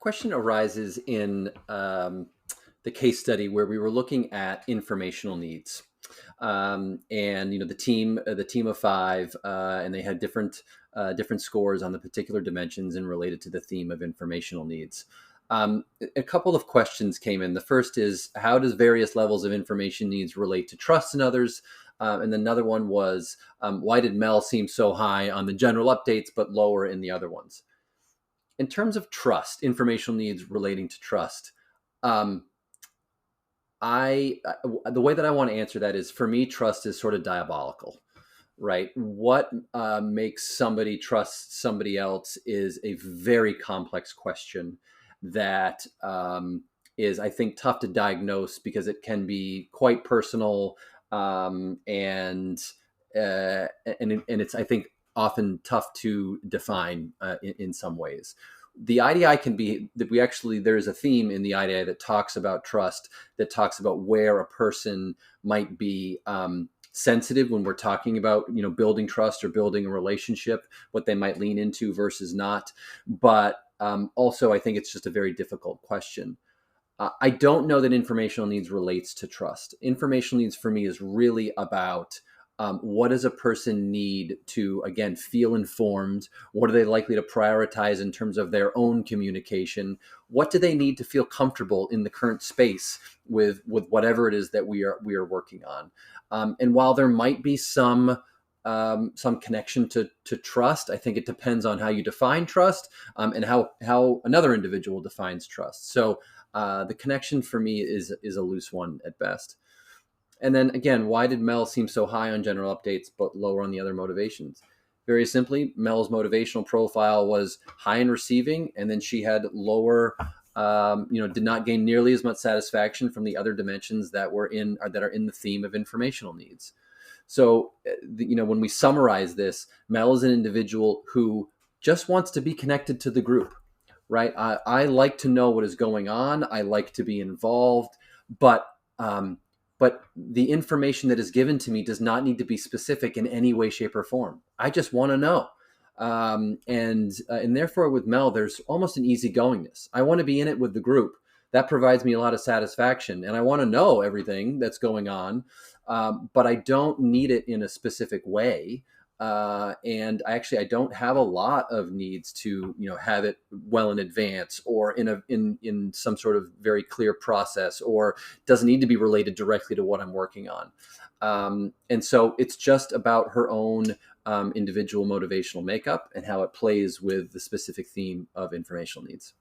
Question arises in the case study where we were looking at informational needs, and the team of five, and they had different scores on the particular dimensions and related to the theme of informational needs. A couple of questions came in. The first is, how does various levels of information needs relate to trust in others? And another one was, why did Mel seem so high on the general updates but lower in the other ones? In terms of trust, informational needs relating to trust, um, the way that I want to answer that is, for me, trust is sort of diabolical, right? What makes somebody trust somebody else is a very complex question that is, I think, tough to diagnose because it can be quite personal, and it's, I think, often tough to define in some ways. The IDI can be that there is a theme in the IDI that talks about trust, that talks about where a person might be sensitive when we're talking about building trust or building a relationship, what they might lean into versus not. But also, I think it's just a very difficult question. I don't know that informational needs relates to trust. Informational needs for me is really about what does a person need to, again, feel informed? What are they likely to prioritize in terms of their own communication? What do they need to feel comfortable in the current space with whatever it is that we are working on? And while there might be some connection to trust, I think it depends on how you define trust, and how another individual defines trust. So the connection for me is a loose one at best. And then again, why did Mel seem so high on general updates but lower on the other motivations? Very simply, Mel's motivational profile was high in receiving, and then she had lower, did not gain nearly as much satisfaction from the other dimensions that are in the theme of informational needs. So, when we summarize this, Mel is an individual who just wants to be connected to the group, right? I like to know what is going on. I like to be involved, but the information that is given to me does not need to be specific in any way, shape, or form. I just want to know. And therefore, with Mel, there's almost an easygoingness. I want to be in it with the group. That provides me a lot of satisfaction, and I want to know everything that's going on, but I don't need it in a specific way. And I don't have a lot of needs to have it well in advance, or in some sort of very clear process, or doesn't need to be related directly to what I'm working on. And so it's just about her own individual motivational makeup and how it plays with the specific theme of informational needs.